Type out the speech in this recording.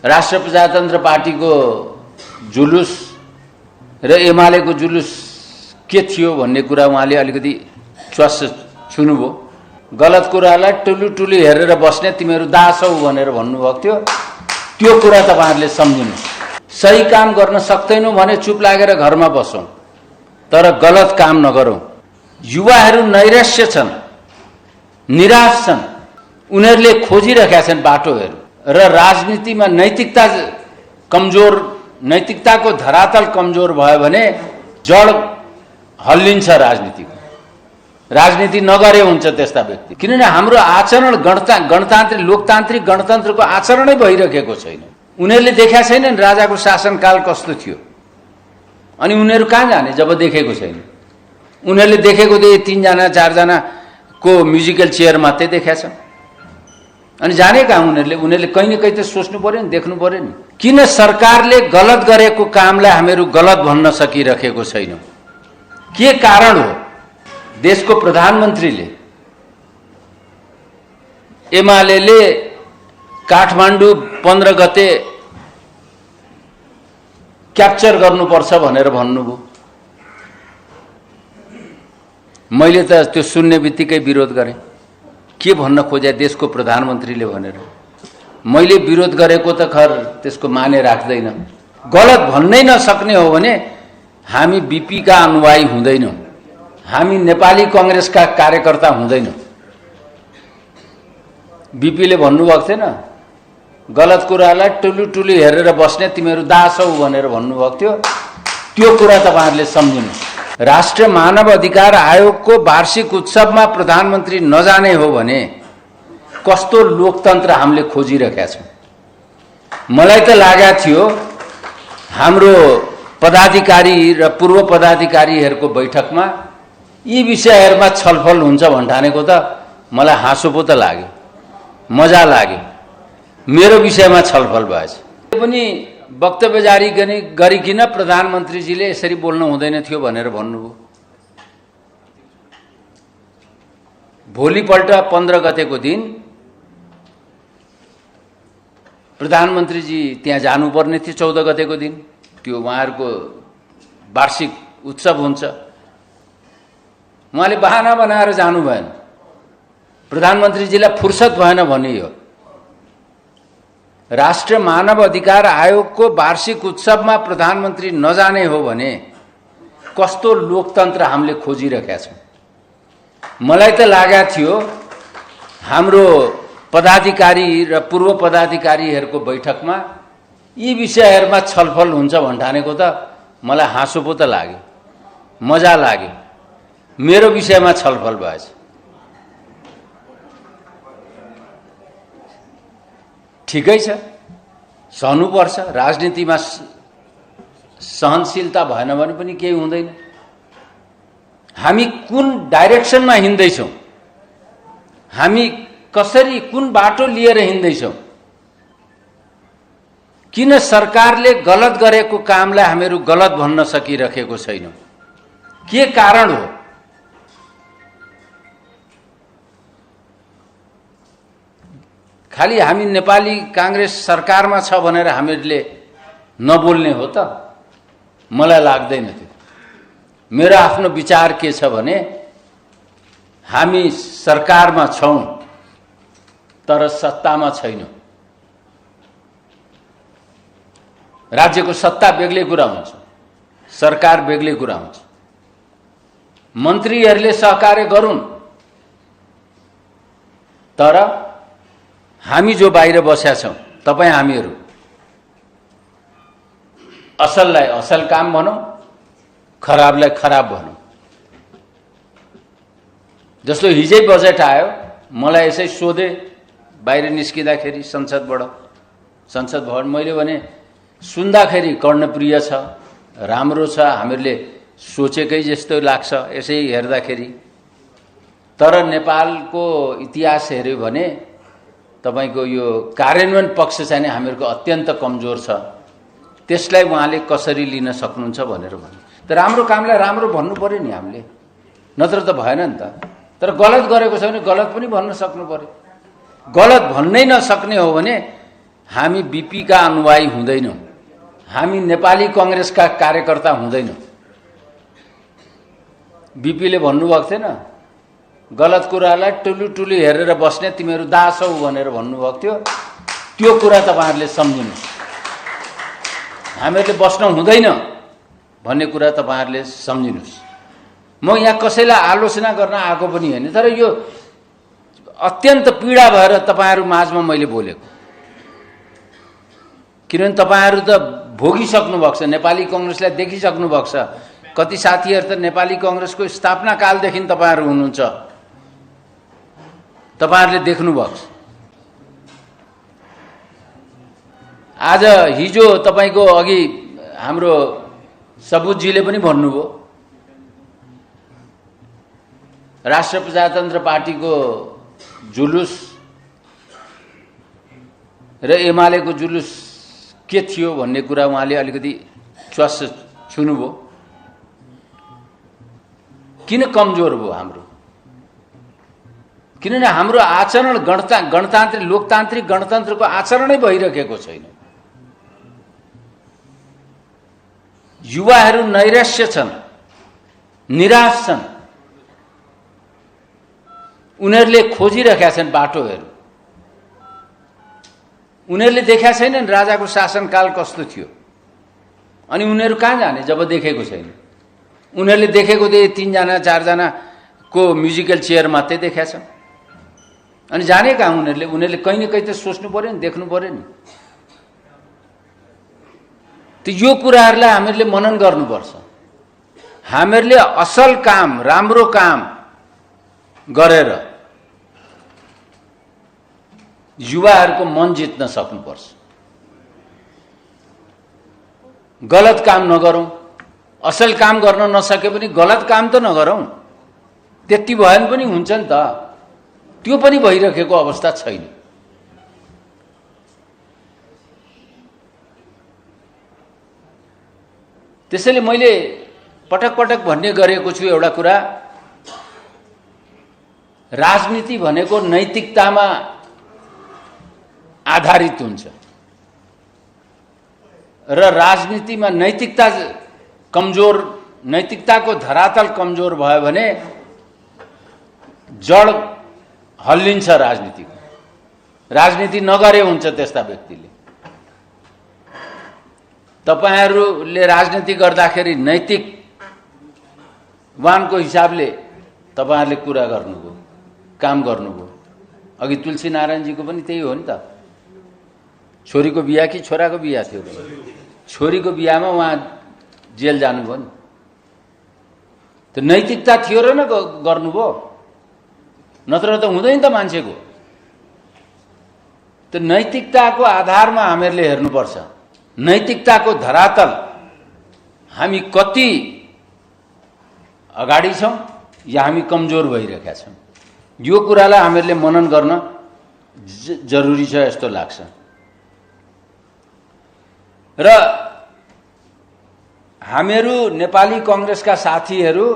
राष्ट्र प्रजातन्त्र पार्टीको जुलुस र एमालेको जुलुस के थियो भन्ने कुरा उहाँले अलिकति च्वास छुनुभयो। गलत कुरालाई टुलु हेरेर बस्ने तिमीहरू दास हौ भनेर भन्नुभएको थियो। त्यो कुरा तपाईहरुले सम्झिनु। सही काम गर्न सक्दैनौ भने चुप लागेर घरमा बसौं, तर गलत काम नगरौं। युवाहरू नैराश्य छन्, निराश छन्। उनीहरूले खोजिरहेका छन् बाटोहरू र राजनीतिमा नैतिकताको धरातल कमजोर भयो भने जड हल्लिन्छ राजनीतिको। राजनीति नगरे हुन्छ त्यस्ता व्यक्ति। किनभने हाम्रो आचरण गणतान्त्रिक लोकतान्त्रिक गणतन्त्रको आचरणै भइरहेको छैन। उनीहरूले देखेका छैनन् राजाको शासनकाल कस्तो थियो, अनि उनीहरू कहाँ जाने जब देखेको छैन। उनीहरूले देखेको 3 जना 4 जना को म्युजिकल चेयर मात्रै देखेका छन्। अनि जाने कहाँ उनीहरूले कहीं न कहीं त सोच्नु पर्यो नि, देख्नु पर्यो नि। किन सरकारले गलत गरेको कामलाई हामीहरू गलत भन्न सकिरहेको छैनौं? के कारण हो? देशको प्रधानमन्त्रीले एमालेले काठमाडौँ 15 गते क्याप्चर गर्नुपर्छ भनेर भन्नुभयो। मैले त त्यो सुन्ने बित्तिकै विरोध गरेँ। के भन्न खोजे देशको प्रधानमन्त्रीले भनेर? मैले विरोध गरेको त खर त्यसको माने राख्दैन। गलत भन्नै नसक्ने हो भने हामी बीपी का अनुयायी हुँदैनौं, हामी नेपाली कांग्रेसका कार्यकर्ता हुँदैनौं। बीपीले भन्नुभएको थिएन गलत कुरालाई टुलु हेरेर बस्ने तिमीहरू दास हौ भनेर भन्नुभएको थियो। त्यो कुरा तपाईहरुले सम्झिनु। राष्ट्रिय मानव अधिकार आयोगको वार्षिक उत्सवमा प्रधानमन्त्री नजाने हो भने कस्तो लोकतन्त्र हामीले खोजिरहेका छौं। मलाई त लागेको थियो हाम्रो पदाधिकारी र पूर्व पदाधिकारीहरूको बैठकमा यी विषयहरूमा छलफल हुन्छ भन्ठानेको त मलाई हाँसो पो त लाग्यो, मजा लाग्यो। मेरो विषयमा छलफल भएछ। पनि वक्तव्य जारी गरिकिन प्रधानमन्त्रीजीले यसरी बोल्नु हुँदैन थियो भनेर भन्नुभयो। भोलिपल्ट 15 गतेको दिन प्रधानमन्त्रीजी त्यहाँ जानुपर्ने थियो। 14 गतेको दिन त्यो उहाँहरूको वार्षिक उत्सव हुन्छ। उहाँले बहाना बनाएर जानु भएन। प्रधानमन्त्रीजीलाई फुर्सद भएन भनियो। राष्ट्रिय मानव अधिकार आयोगको वार्षिक उत्सवमा प्रधानमन्त्री नजाने हो भने कस्तो लोकतन्त्र हामीले खोजिरहेका छौं। मलाई त लागेको थियो हाम्रो पदाधिकारी र पूर्व पदाधिकारीहरूको बैठकमा यी विषयहरूमा छलफल हुन्छ भन्ठानेको त मलाई हाँसो पो त लाग्यो, मजा लाग्यो। मेरो विषयमा छलफल भएछ। ठिकै छ, सहनुपर्छ। राजनीतिमा सहनशीलता भएन भने पनि केही हुँदैन। हामी कुन डाइरेक्सनमा हिँड्दैछौं, हामी कसरी कुन बाटो लिएर हिँड्दैछौं, किन सरकारले गलत गरेको कामलाई हामीहरू गलत भन्न सकिरहेको छैनौं? के कारण हो? खाली हामी नेपाली कांग्रेस सरकारमा छ भनेर हामीहरूले नबोल्ने हो त? मलाई लाग्दैन थियो। मेरो आफ्नो विचार के छ भने हामी सरकारमा छौं तर सत्तामा छैनौं। राज्यको सत्ता बेग्लै कुरा हुन्छ, सरकार बेग्लै कुरा हुन्छ। मन्त्रीहरूले सहकार्य गरून्, तर हामी जो बाहिर बसेका छौं, तपाई हामीहरू असललाई असल काम भनौं, खराबलाई खराब भनौं। जस्तो हिजै बजेट आयो, मलाई यसै सोधे बाहिर निस्किँदाखेरि संसद भवन, मैले भने सुन्दाखेरि कर्णप्रिय छ, राम्रो छ, हामीहरूले सोचेकै जस्तो लाग्छ यसै हेर्दाखेरि। तर नेपालको इतिहास हेर्यो भने तपाईको यो कार्यान्वयन पक्ष चाहिँ हामीहरूको अत्यन्त कमजोर छ। त्यसलाई उहाँले कसरी लिन सक्नुहुन्छ भनेर भन्नु। तर राम्रो कामलाई राम्रो भन्नु पर्यो नि हामीले, नत्र त भएन नि त। तर गलत गरेको छ भने गलत पनि भन्न सक्नु पर्यो। गलत भन्नै नसक्ने हो भने हामी बीपीका अनुयायी हुँदैनौँ, हामी नेपाली कांग्रेसका कार्यकर्ता हुँदैनौँ। बीपीले भन्नुभएको थिएन, गलत कुरालाई टुलुटुलु हेरेर बस्ने तिमीहरू दास हौ भनेर भन्नुभएको थियो। त्यो कुरा तपाईहरुले सम्झिनुस्। हामीहरूले बस्न हुँदैन भन्ने कुरा तपाईहरुले सम्झिनुस्। म यहाँ कसैलाई आलोचना गर्न आएको पनि हैन, तर यो अत्यन्त पीडा भएर तपाईहरु माझमा मैले बोलेको। किनभने तपाईहरु त भोगिसक्नु भएको छ, नेपाली कांग्रेसलाई देखिसक्नु भएको छ। कति साथीहरु त नेपाली कांग्रेसको स्थापना कालदेखि तपाईहरु हुनुहुन्छ, तपाईहरुले देख्नु भएको छ। आज हिजो तपाईको अघि हाम्रो सबुतजीले पनि भन्नुभयो, राष्ट्र प्रजातन्त्र पार्टीको जुलुस र एमालेको जुलुस के थियो भन्ने कुरा उहाँले अलिकति च्वास छुनुभयो। किन कमजोर भयो हाम्रो? किनभने हाम्रो आचरण गणतान्त्रिक लोकतान्त्रिक गणतन्त्रको आचरणै भइरहेको छैन। युवाहरू नैराश्य छन्, निराश छन्। उनीहरूले खोजिरहेका छन् बाटोहरू। उनीहरूले देखेका छैनन् राजाको शासनकाल कस्तो थियो। अनि उनीहरू कहाँ जाने जब देखेको छैन? उनीहरूले देखेको त 3 जना 4 जना को म्युजिकल चेयर मात्रै देखेका छन्। अनि जाने कहाँ उनीहरूले? उनीहरूले कहीं न कहीं त सोच्नु पर्यो नि, देख्नु पर्यो नि। त यो कुराहरूलाई हामीहरूले मनन गर्नुपर्छ। हामीहरूले असल काम, राम्रो काम गरेर युवाहरूको मन जित्न सक्नुपर्छ। गलत काम नगरौं। असल काम गर्न नसके पनि गलत काम त नगरौं। त्यति भएन पनि हुन्छ नि त। त्यो पनि भइरहेको अवस्था छैन। त्यसैले मैले पटक पटक भन्ने गरेको छु एउटा कुरा, राजनीति भनेको नैतिकतामा आधारित हुन्छ र राजनीतिमा नैतिकता कमजोर, नैतिकताको धरातल कमजोर भयो भने जड हल्लिन्छ राजनीतिको। राजनीति नगरे हुन्छ त्यस्ता व्यक्तिले। तपाईहरुले राजनीति गर्दाखेरि नैतिकवानको हिसाबले तपाईहरुले कुरा गर्नुभयो, काम गर्नुभयो। अघि तुलसी नारायणजीको पनि त्यही हो नि त। छोरीको बिहा कि छोराको बिहा थियो? छोरीको बिहामा उहाँ जेल जानुभयो नि। त नैतिकता थियो र न गर्नुभयो, नत्र त हुँदैन त मान्छेको। त नैतिकताको आधारमा हामीहरूले हेर्नुपर्छ। नैतिकताको धरातल हामी कति अगाडि छौं या हामी कमजोर भइरहेका छौं, यो कुरालाई हामीहरूले मनन गर्न जरुरी छ जस्तो लाग्छ। र हामीहरू नेपाली कांग्रेसका साथीहरू